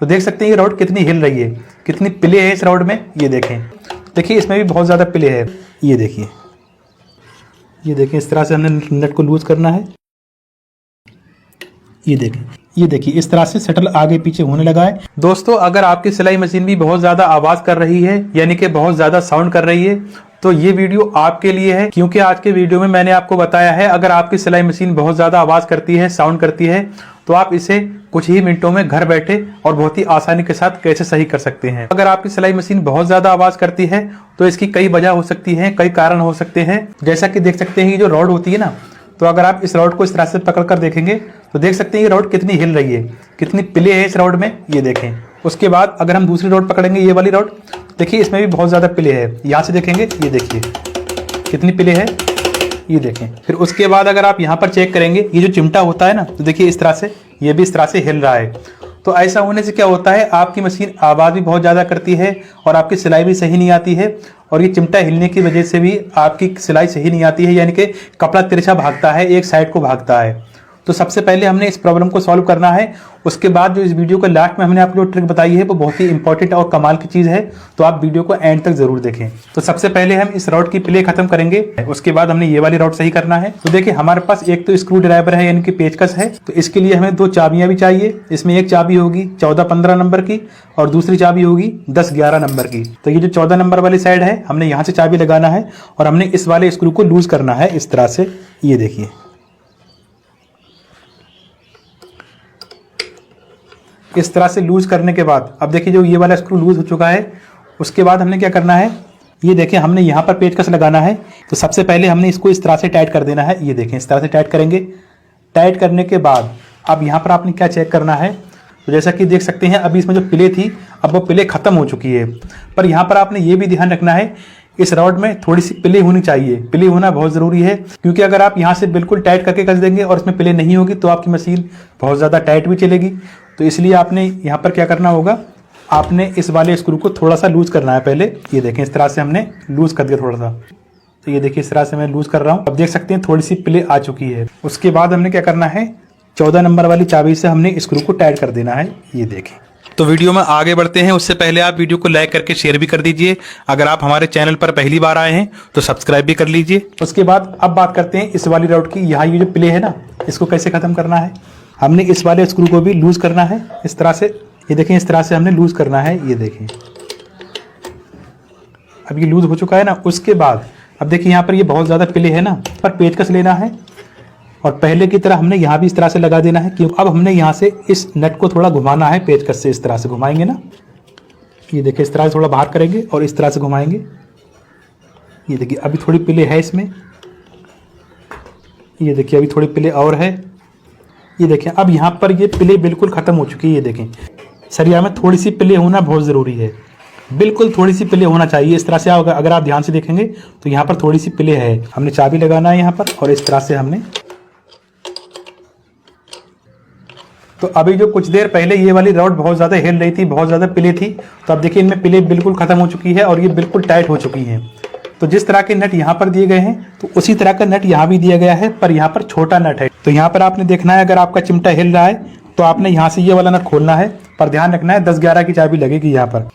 तो देख सकते हैं ये रॉड कितनी हिल रही है, कितनी प्ले है इस रॉड में। ये देखें, देखिए इसमें भी बहुत ज़्यादा प्ले है। ये देखिए, ये देखें, इस तरह से हमने नट को लूज करना है। ये देखें, ये देखिए इस तरह से शटल आगे पीछे होने लगा है। दोस्तों, अगर आपकी सिलाई मशीन भी बहुत ज़्यादा आवाज़ कर रही है, यानी कि बहुत ज़्यादा साउंड कर रही है, तो ये वीडियो आपके लिए है। क्योंकि आज के वीडियो में मैंने आपको बताया है, अगर आपकी सिलाई मशीन बहुत ज़्यादा आवाज़ करती है, साउंड करती है, तो आप इसे कुछ ही मिनटों में घर बैठे और बहुत ही आसानी के साथ कैसे सही कर सकते हैं। अगर आपकी सिलाई मशीन बहुत ज़्यादा आवाज़ करती है तो इसकी कई वजह हो सकती है, कई कारण हो सकते हैं। जैसा कि देख सकते हैं, ये जो रॉड होती है ना, तो अगर आप इस रॉड को इस तरह से पकड़ कर देखेंगे तो देख सकते हैं ये रॉड कितनी हिल रही है, कितनी प्ले है इस रॉड में। ये देखें, उसके बाद अगर हम दूसरी रॉड पकड़ेंगे, ये वाली रॉड, देखिए इसमें भी बहुत ज़्यादा प्ले है। यहाँ से देखेंगे, ये देखिए कितनी प्ले है, ये देखें। फिर उसके बाद अगर आप यहाँ पर चेक करेंगे, ये जो चिमटा होता है ना, तो देखिए इस तरह से ये भी इस तरह से हिल रहा है। तो ऐसा होने से क्या होता है, आपकी मशीन आवाज़ भी बहुत ज़्यादा करती है और आपकी सिलाई भी सही नहीं आती है। और ये चिमटा हिलने की वजह से भी आपकी सिलाई सही नहीं आती है, यानी कि कपड़ा तिरछा भागता है, एक साइड को भागता है। तो सबसे पहले हमने इस प्रॉब्लम को सॉल्व करना है। उसके बाद जो इस वीडियो के लास्ट में हमने आपको जो ट्रिक बताई है वो बहुत ही इंपॉर्टेंट और कमाल की चीज़ है, तो आप वीडियो को एंड तक जरूर देखें। तो सबसे पहले हम इस रॉड की प्ले खत्म करेंगे, उसके बाद हमने ये वाली रॉड सही करना है। तो देखिए हमारे पास एक तो स्क्रू ड्राइवर है, यानी कि पेचकस है, तो इसके लिए हमें 2 चाबियां भी चाहिए। इसमें एक चाबी होगी 14-15 नंबर की और दूसरी चाबी होगी 10-11 नंबर की। तो ये जो 14 नंबर वाली साइड है, हमने यहाँ से चाबी लगाना है और हमने इस वाले स्क्रू को लूज करना है इस तरह से। ये देखिए, इस तरह से लूज करने के बाद अब देखिए जो ये वाला स्क्रू लूज हो चुका है। उसके बाद हमने क्या करना है, ये देखिए हमने यहाँ पर पेचकस लगाना है। तो सबसे पहले हमने इसको इस तरह से टाइट कर देना है। ये देखें, इस तरह से टाइट करेंगे। टाइट करने के बाद अब यहाँ पर आपने क्या चेक करना है, तो जैसा कि देख सकते हैं अभी इसमें जो प्ले थी, अब वो प्ले खत्म हो चुकी है। पर यहाँ पर आपने ये भी ध्यान रखना है, इस रॉड में थोड़ी सी प्ले होनी चाहिए। प्ले होना बहुत ज़रूरी है, क्योंकि अगर आप यहाँ से बिल्कुल टाइट करके कस देंगे और इसमें प्ले नहीं होगी तो आपकी मशीन बहुत ज़्यादा टाइट भी चलेगी। तो इसलिए आपने यहाँ पर क्या करना होगा, आपने इस वाले स्क्रू को थोड़ा सा लूज करना है पहले। ये देखें, इस तरह से हमने लूज कर दिया थोड़ा सा। तो ये देखिए इस तरह से मैं लूज कर रहा हूँ। अब देख सकते हैं थोड़ी सी प्ले आ चुकी है। उसके बाद हमने क्या करना है, 14 नंबर वाली चाबी से हमने स्क्रू को टाइट कर देना है। ये देखें। तो वीडियो में आगे बढ़ते हैं, उससे पहले आप वीडियो को लाइक करके शेयर भी कर दीजिए। अगर आप हमारे चैनल पर पहली बार आए हैं तो सब्सक्राइब भी कर लीजिए। उसके बाद अब बात करते हैं इस वाली रॉड की। यहाँ ये जो प्ले है ना, इसको कैसे ख़त्म करना है। हमने इस वाले स्क्रू को भी लूज करना है इस तरह से। ये देखें, इस तरह से हमने लूज करना है। ये देखें, अब ये लूज हो चुका है ना। उसके बाद अब देखिए यहाँ पर ये बहुत ज़्यादा प्ले है ना, पर पेचकस लेना है और पहले की तरह हमने यहाँ भी इस तरह से लगा देना है। क्यों, अब हमने यहाँ से इस नट को थोड़ा घुमाना है पेचकस से। इस तरह से घुमाएंगे ना, ये देखिए इस तरह से थोड़ा बाहर करेंगे और इस तरह से घुमाएंगे। ये देखिए अभी थोड़ी प्ले है इसमें। ये देखिए अभी थोड़ी प्ले और है। ये देखें, अब यहाँ पर ये प्ले बिल्कुल ख़त्म हो चुकी है। ये देखें, सरिया में थोड़ी सी प्ले होना बहुत ज़रूरी है, बिल्कुल थोड़ी सी प्ले होना चाहिए। इस तरह से अगर आप ध्यान से देखेंगे तो यहाँ पर थोड़ी सी प्ले है। हमने चाबी लगाना है यहाँ पर और इस तरह से हमने। तो अभी जो कुछ देर पहले ये वाली रॉड बहुत ज़्यादा हिल रही थी, बहुत ज़्यादा प्ले थी, तो अब देखिए इनमें प्ले बिल्कुल ख़त्म हो चुकी है और ये बिल्कुल टाइट हो चुकी है। तो जिस तरह के नट यहाँ पर दिए गए हैं, तो उसी तरह का नट यहाँ भी दिया गया है, पर यहाँ पर छोटा नट है। तो यहाँ पर आपने देखना है, अगर आपका चिमटा हिल रहा है तो आपने यहाँ से ये वाला नट खोलना है, पर ध्यान रखना है 10-11 की चाबी लगेगी यहाँ पर।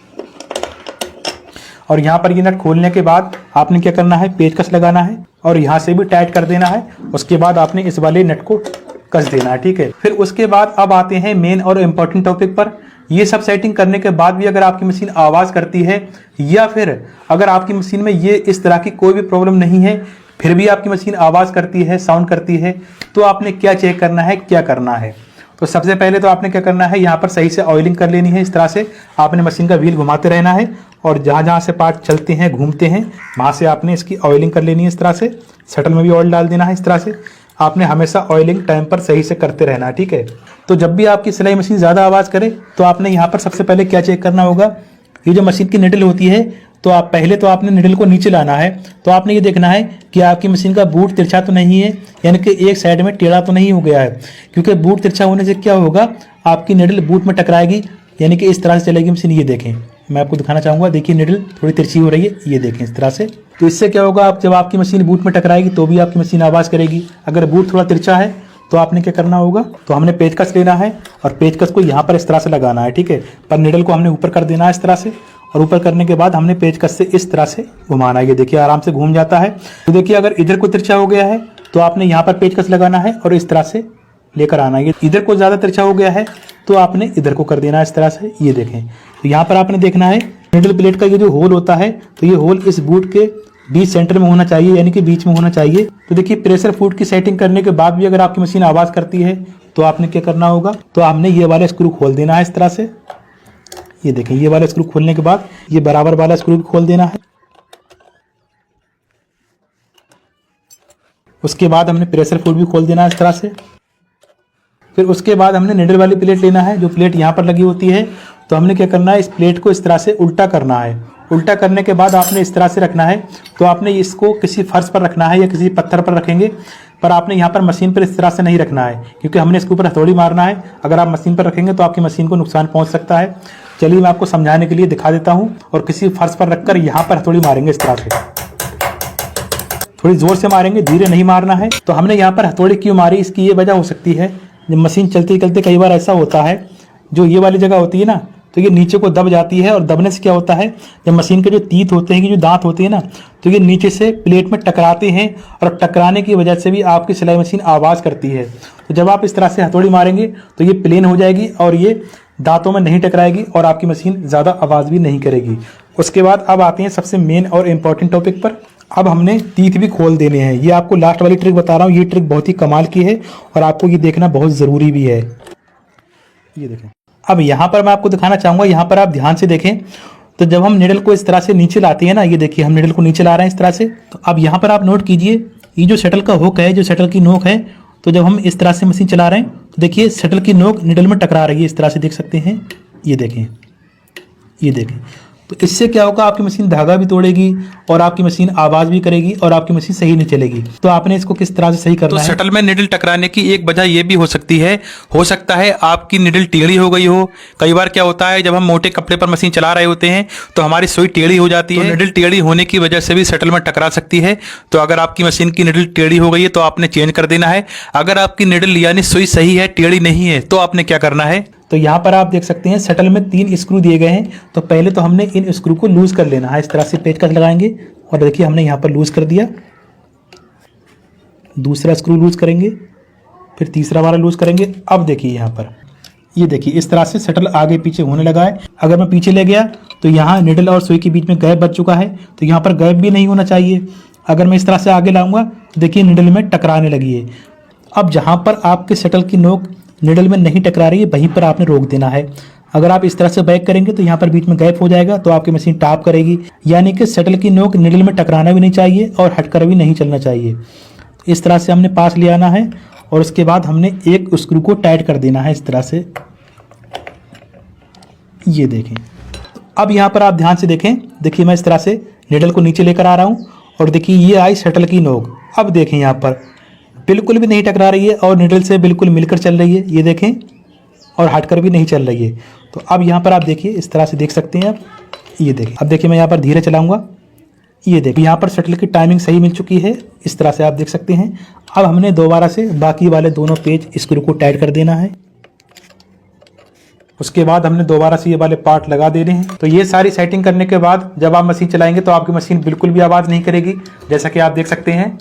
और यहाँ पर ये नट खोलने के बाद आपने क्या करना है, पेचकस लगाना है और यहाँ से भी टाइट कर देना है। उसके बाद आपने इस वाले नट को कस देना है, ठीक है। फिर उसके बाद अब आते हैं मेन और इम्पोर्टेंट टॉपिक पर। ये सब सेटिंग करने के बाद भी अगर आपकी मशीन आवाज़ करती है, या फिर अगर आपकी मशीन में ये इस तरह की कोई भी प्रॉब्लम नहीं है, फिर भी आपकी मशीन आवाज़ करती है, साउंड करती है, तो आपने क्या चेक करना है, क्या करना है। तो सबसे पहले तो आपने क्या करना है, यहाँ पर सही से ऑयलिंग कर लेनी है। इस तरह से आपने मशीन का व्हील घुमाते रहना है और जहाँ जहाँ से पार्ट चलते हैं, घूमते हैं, वहाँ से आपने इसकी ऑयलिंग कर लेनी है। इस तरह से शटल में भी ऑयल डाल देना है। इस तरह से आपने हमेशा ऑयलिंग टाइम पर सही से करते रहना है, ठीक है। तो जब भी आपकी सिलाई मशीन ज़्यादा आवाज़ करे तो आपने यहाँ पर सबसे पहले क्या चेक करना होगा, ये जो मशीन की निडल होती है, तो आप पहले तो आपने निडल को नीचे लाना है। तो आपने ये देखना है कि आपकी मशीन का बूट तिरछा तो नहीं है, यानी कि एक साइड में टेढ़ा तो नहीं हो गया है। क्योंकि बूट तिरछा होने से क्या होगा, आपकी निडल बूट में टकराएगी, यानी कि इस तरह से चलेगी मशीन। ये देखें, मैं आपको दिखाना चाहूँगा, देखिए निडल थोड़ी तिरछी हो रही है, ये देखें इस तरह से। तो इससे क्या होगा, आप जब आपकी मशीन बूट में टकराएगी तो भी आपकी मशीन आवाज़ करेगी। अगर बूट थोड़ा तिरछा है तो तो आपने क्या करना होगा, तो हमने पेचकस लेना है और पेचकस को यहाँ पर इस तरह से लगाना है, ठीक है। पर निडल को हमने ऊपर कर देना है इस तरह से, और ऊपर करने के बाद हमने पेचकस से इस तरह से घुमाना है। ये देखिए आराम से घूम जाता है। तो देखिए अगर इधर को तिरछा हो गया है तो आपने यहाँ पर पेचकस लगाना है और इस तरह से लेकर आना है। इधर को ज़्यादा तिरछा हो गया है तो आपने इधर को कर देना है इस तरह से। ये देखें, तो यहाँ पर आपने देखना है निडल प्लेट का ये जो होल होता है, तो ये होल इस बूट के बीच सेंटर में होना चाहिए, यानी कि बीच में होना चाहिए। तो देखिए प्रेशर फूड की सेटिंग करने के बाद भी अगर आपकी मशीन आवाज़ करती है तो आपने क्या करना होगा, तो आपने ये वाला स्क्रू खोल देना है इस तरह से। ये देखें, ये वाला स्क्रू खोलने के बाद ये बराबर वाला स्क्रू भी खोल देना है। उसके बाद हमने प्रेशर फूड भी खोल देना है इस तरह से। फिर उसके बाद हमने निडल वाली प्लेट लेना है, जो प्लेट यहाँ पर लगी होती है। तो हमने क्या करना है, इस प्लेट को इस तरह से उल्टा करना है। उल्टा करने के बाद आपने इस तरह से रखना है। तो आपने इसको किसी फर्श पर रखना है या किसी पत्थर पर रखेंगे, पर आपने यहाँ पर मशीन पर इस तरह से नहीं रखना है, क्योंकि हमने इसके ऊपर हथौड़ी मारना है। अगर आप मशीन पर रखेंगे तो आपकी मशीन को नुकसान पहुँच सकता है। चलिए मैं आपको समझाने के लिए दिखा देता हूँ। और किसी फर्श पर रखकर यहाँ पर हथौड़ी मारेंगे इस तरह से, थोड़ी जोर से मारेंगे, धीरे नहीं मारना है। तो हमने यहाँ पर हथौड़ी क्यों मारी, इसकी ये वजह हो सकती है, जब मशीन चलते चलते कई बार ऐसा होता है, जो ये वाली जगह होती है ना, तो ये नीचे को दब जाती है। और दबने से क्या होता है, जब मशीन के जो तीत होते हैं, जो दांत होते हैं ना, तो ये नीचे से प्लेट में टकराते हैं और टकराने की वजह से भी आपकी सिलाई मशीन आवाज़ करती है। तो जब आप इस तरह से हथौड़ी मारेंगे तो ये प्लेन हो जाएगी और ये दांतों में नहीं टकराएगी और आपकी मशीन ज़्यादा आवाज़ भी नहीं करेगी। उसके बाद अब आते हैं सबसे मेन और इम्पॉर्टेंट टॉपिक पर। अब हमने तीत भी खोल देने हैं। ये आपको लास्ट वाली ट्रिक बता रहा हूँ, ये ट्रिक बहुत ही कमाल की है और आपको ये देखना बहुत ज़रूरी भी है। ये देखें, अब यहाँ पर मैं आपको दिखाना चाहूँगा, यहाँ पर आप ध्यान से देखें। तो जब हम निडल को इस तरह से नीचे लाते हैं ना, ये देखिए हम निडल को नीचे ला रहे हैं इस तरह से। तो अब यहाँ पर आप नोट कीजिए, ये जो शटल का हुक है, जो शटल की नोक है, तो जब हम इस तरह से मशीन चला रहे हैं तो देखिए शटल की नोक निडल में टकरा रही है, इस तरह से देख सकते हैं। ये देखें, ये देखें, तो इससे क्या होगा, आपकी मशीन धागा भी तोड़ेगी और आपकी मशीन आवाज़ भी करेगी और आपकी मशीन सही नहीं चलेगी। तो आपने इसको किस तरह से सही करना है। तो शटल में निडल टकराने की एक वजह यह भी हो सकती है, हो सकता है आपकी निडल टेढ़ी हो गई हो। कई बार क्या होता है, जब हम मोटे कपड़े पर मशीन चला रहे होते हैं तो हमारी सुई टेढ़ी हो जाती है। निडल टेढ़ी होने की वजह से भी शटल में टकरा सकती है। तो अगर आपकी मशीन की निडल टेढ़ी हो गई है तो आपने चेंज कर देना है। अगर आपकी निडल यानी सुई सही है, टेढ़ी नहीं है, तो आपने क्या करना है, तो यहाँ पर आप देख सकते हैं शटल में 3 स्क्रू दिए गए हैं। तो पहले तो हमने इन स्क्रू को लूज कर लेना है, इस तरह से पेचकस लगाएंगे और देखिए हमने यहाँ पर लूज कर दिया। दूसरा स्क्रू लूज करेंगे, फिर तीसरा वाला लूज करेंगे। अब देखिए यहाँ पर, ये देखिए इस तरह से शटल आगे पीछे होने लगा है। अगर मैं पीछे ले गया तो यहाँ निडल और सुई के बीच में गैप बच चुका है, तो यहाँ पर गैप भी नहीं होना चाहिए। अगर मैं इस तरह से आगे लाऊंगा तो देखिए निडल में टकराने लगी है। अब जहाँ पर आपके शटल की नोक निडल में नहीं टकरा रही है, वहीं पर आपने रोक देना है। अगर आप इस तरह से बैक करेंगे तो यहाँ पर बीच में गैप हो जाएगा, तो आपकी मशीन टॉप करेगी। यानी कि शटल की नोक निडल में टकराना भी नहीं चाहिए और हटकर भी नहीं चलना चाहिए। इस तरह से हमने पास ले आना है और उसके बाद हमने एक स्क्रू को टाइट कर देना है इस तरह से। ये देखें, अब यहाँ पर आप ध्यान से देखें, देखिए मैं इस तरह से निडल को नीचे लेकर आ रहा हूँ और देखिए ये आई शटल की नोक। अब देखें यहाँ पर बिल्कुल भी नहीं टकरा रही है और निडल से बिल्कुल मिलकर चल रही है, ये देखें, और हटकर भी नहीं चल रही है। तो अब यहाँ पर आप देखिए इस तरह से देख सकते हैं आप। ये देखिए, अब देखिए मैं यहाँ पर धीरे चलाऊंगा। ये देखिए यहाँ पर शटल की टाइमिंग सही मिल चुकी है, इस तरह से आप देख सकते हैं। अब हमने दोबारा से बाकी वाले दोनों पेज स्क्रू को टाइट कर देना है। उसके बाद हमने दोबारा से ये वाले पार्ट लगा देने हैं। तो ये सारी सेटिंग करने के बाद जब आप मशीन चलाएंगे तो आपकी मशीन बिल्कुल भी आवाज़ नहीं करेगी, जैसा कि आप देख सकते हैं।